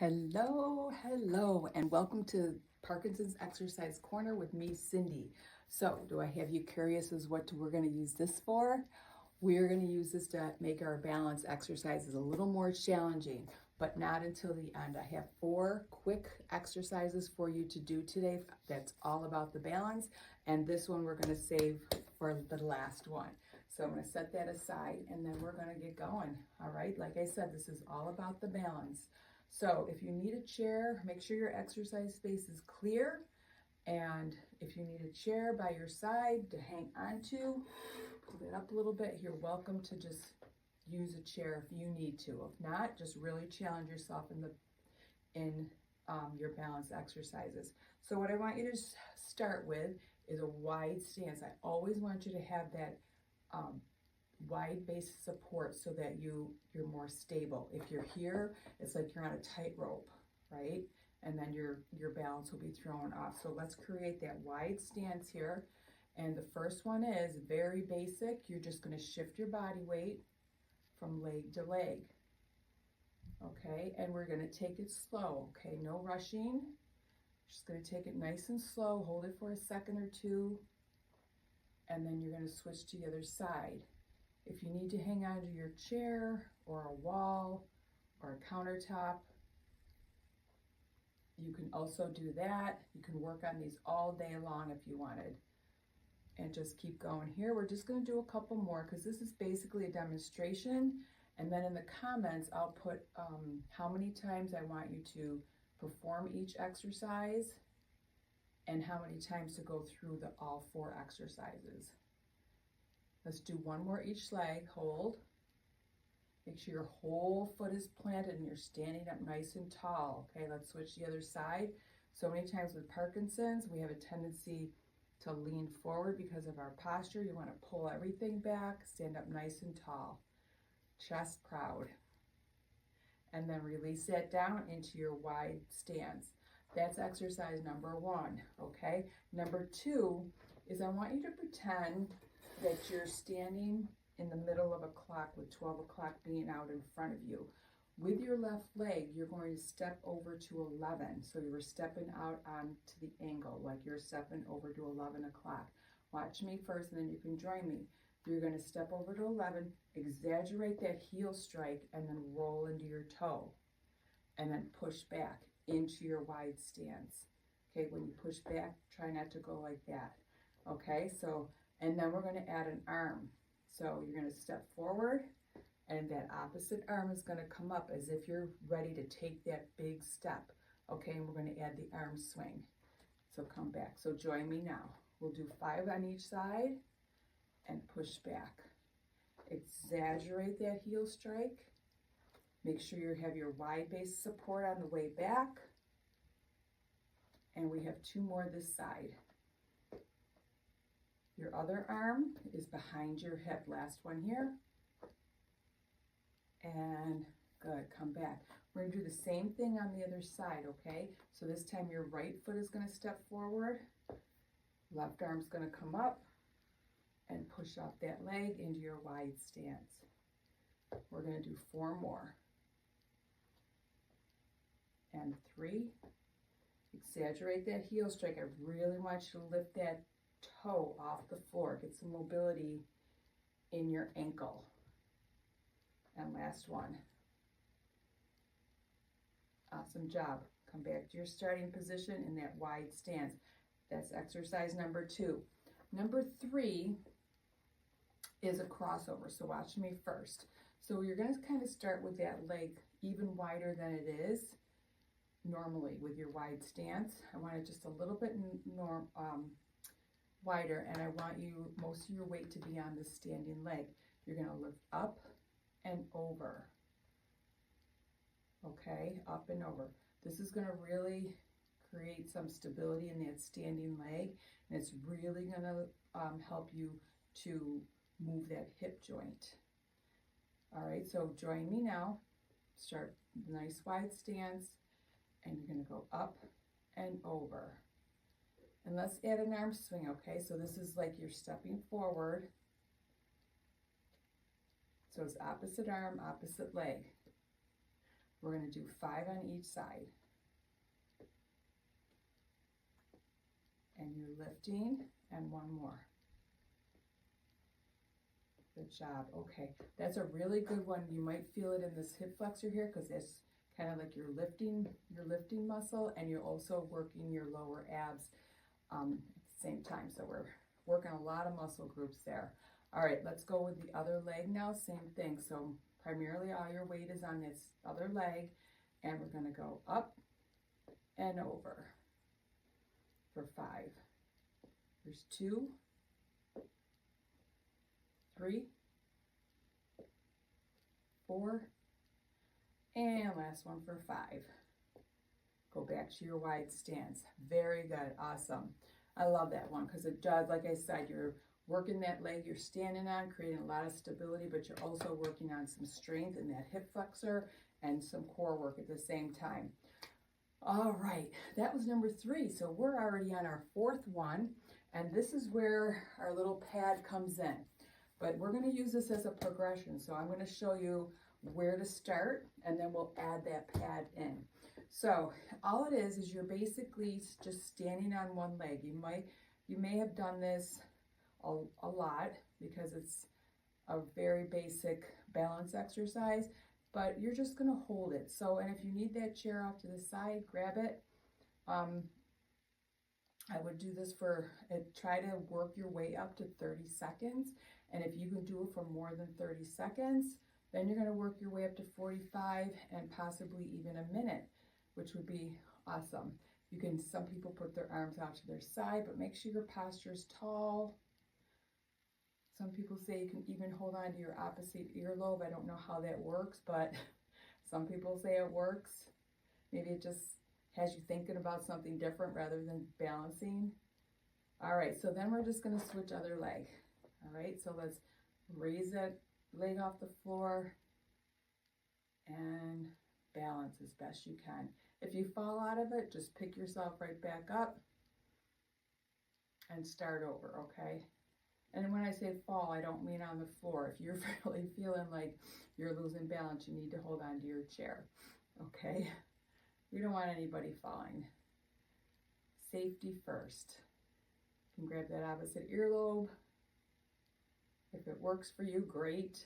Hello, and welcome to Parkinson's Exercise Corner with me, Cindy. So, do I have you curious as what we're going to use this for? We're going to use this to make our balance exercises a little more challenging, but not until the end. I have 4 quick exercises for you to do today that's all about the balance, and this one we're going to save for the last one. So I'm going to set that aside, and then we're going to get going. All right, like I said, this is all about the balance. So if you need a chair, make sure your exercise space is clear. And if you need a chair by your side to hang onto, pull it up a little bit. You're welcome to just use a chair if you need to. If not, just really challenge yourself in your balance exercises. So what I want you to start with is a wide stance. I always want you to have that wide base support so that you're more stable. If you're here, it's like you're on a tightrope, right? And then your balance will be thrown off. So let's create that wide stance here. And the first one is very basic. You're just going to shift your body weight from leg to leg. Okay, and we're going to take it slow. Okay, no rushing. Just going to take it nice and slow. Hold it for a second or two. And then you're going to switch to the other side. If you need to hang on to your chair or a wall or a countertop, you can also do that. You can work on these all day long if you wanted. And just keep going here. We're just going to do a couple more because this is basically a demonstration. And then in the comments, I'll put how many times I want you to perform each exercise and how many times to go through all 4 exercises. Let's do one more each leg. Hold. Make sure your whole foot is planted and you're standing up nice and tall. Okay, let's switch the other side. So many times with Parkinson's, we have a tendency to lean forward because of our posture. You want to pull everything back, stand up nice and tall. Chest proud. And then release that down into your wide stance. That's exercise number 1, okay? Number 2 is I want you to pretend that you're standing in the middle of a clock with 12 o'clock being out in front of you. With your left leg, you're going to step over to 11. So you're stepping out onto the angle, like you're stepping over to 11 o'clock. Watch me first, and then you can join me. You're going to step over to 11, exaggerate that heel strike, and then roll into your toe. And then push back into your wide stance. Okay, when you push back, try not to go like that. Okay, so, and then we're going to add an arm. So you're going to step forward, and that opposite arm is going to come up as if you're ready to take that big step. Okay, and we're going to add the arm swing. So come back. So join me now. We'll do 5 on each side and push back. Exaggerate that heel strike. Make sure you have your wide base support on the way back. And we have 2 more this side. Your other arm is behind your hip. Last one here. And good, come back. We're going to do the same thing on the other side, okay? So this time your right foot is going to step forward. Left arm's going to come up and push off that leg into your wide stance. We're going to do 4 more. And 3. Exaggerate that heel strike. I really want you to lift that toe off the floor. Get some mobility in your ankle. And last one. Awesome job. Come back to your starting position in that wide stance. That's exercise number 2. Number 3 is a crossover. So watch me first. So you're going to kind of start with that leg even wider than it is normally with your wide stance. I want it just a little bit wider, and I want you most of your weight to be on the standing leg. You're going to lift up and over. Okay, up and over. This is going to really create some stability in that standing leg, and it's really going to help you to move that hip joint. All right, so join me now. Start nice wide stance, and you're going to go up and over. And let's add an arm swing, okay? So this is like you're stepping forward. So it's opposite arm, opposite leg. We're going to do 5 on each side. And you're lifting, and 1 more. Good job. Okay, that's a really good one. You might feel it in this hip flexor here because it's kind of like your lifting muscle, and you're also working your lower abs at the same time. So we're working a lot of muscle groups there. All right, let's go with the other leg now. Same thing. So primarily all your weight is on this other leg, and we're going to go up and over for 5. There's 2, 3, 4, and last one for 5. Go back to your wide stance. Very good. Awesome. I love that one because it does, like I said, you're working that leg you're standing on, creating a lot of stability, but you're also working on some strength in that hip flexor and some core work at the same time. All right, that was number 3. So we're already on our 4th one, and this is where our little pad comes in. But we're going to use this as a progression. So I'm going to show you where to start, and then we'll add that pad in. So all it is you're basically just standing on one leg. You may have done this a lot because it's a very basic balance exercise, but you're just going to hold it. So, and if you need that chair off to the side, grab it. I would do this try to work your way up to 30 seconds. And if you can do it for more than 30 seconds, then you're going to work your way up to 45 and possibly even a minute, which would be awesome. Some people put their arms out to their side, but make sure your posture is tall. Some people say you can even hold on to your opposite earlobe. I don't know how that works, but some people say it works. Maybe it just has you thinking about something different rather than balancing. All right, so then we're just going to switch other leg. All right, so let's raise that leg off the floor and balance as best you can. If you fall out of it, just pick yourself right back up and start over, okay? And when I say fall, I don't mean on the floor. If you're really feeling like you're losing balance, you need to hold on to your chair, okay? We don't want anybody falling. Safety first. You can grab that opposite earlobe. If it works for you, great.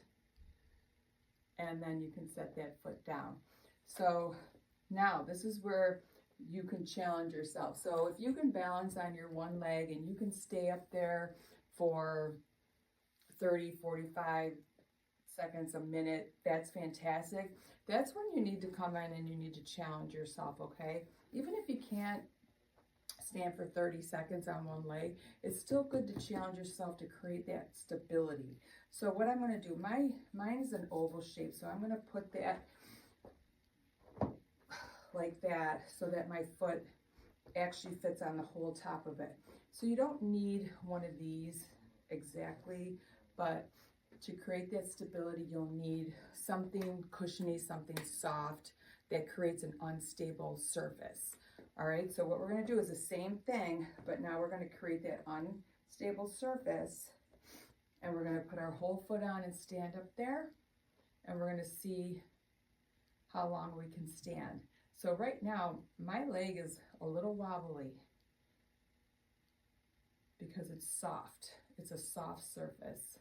And then you can set that foot down. So now this is where you can challenge yourself. So if you can balance on your one leg and you can stay up there for 30, 45 seconds, a minute, that's fantastic. That's when you need to come in and you need to challenge yourself, okay? Even if you can't stand for 30 seconds on one leg, it's still good to challenge yourself to create that stability. So what I'm going to do, mine is an oval shape, so I'm going to put that like that so that my foot actually fits on the whole top of it. So you don't need one of these exactly, but to create that stability, you'll need something cushiony, something soft that creates an unstable surface. All right, so what we're going to do is the same thing, but now we're going to create that unstable surface, and we're going to put our whole foot on and stand up there, and we're going to see how long we can stand. So right now, my leg is a little wobbly because it's soft. It's a soft surface.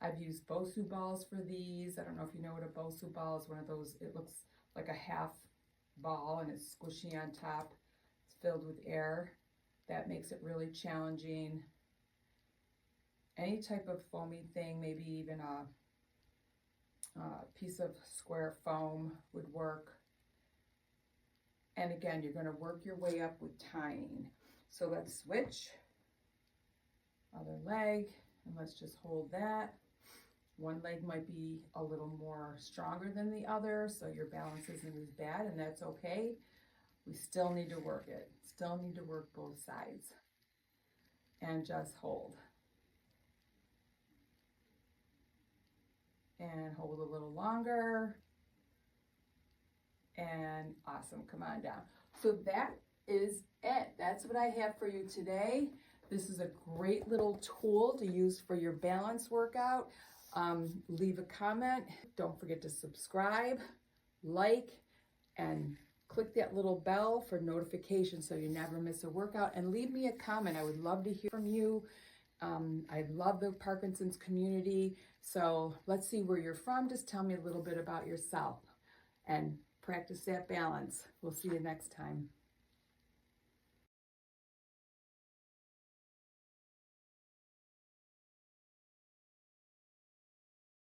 I've used Bosu balls for these. I don't know if you know what a Bosu ball is. One of those, it looks like a half ball and it's squishy on top. It's filled with air. That makes it really challenging. Any type of foamy thing, maybe even a piece of square foam would work. And again, you're going to work your way up with tying. So let's switch. Other leg, and let's just hold that. One leg might be a little more stronger than the other, so your balance isn't as bad, and that's okay. We still need to work it. Still need to work both sides. And just hold. And hold a little longer. And awesome, come on down. So that is it. That's what I have for you today. This is a great little tool to use for your balance workout. Leave a comment. Don't forget to subscribe, like, and click that little bell for notifications so you never miss a workout, and leave me a comment. I would love to hear from you. I love the Parkinson's community. So let's see where you're from. Just tell me a little bit about yourself and practice that balance. We'll see you next time.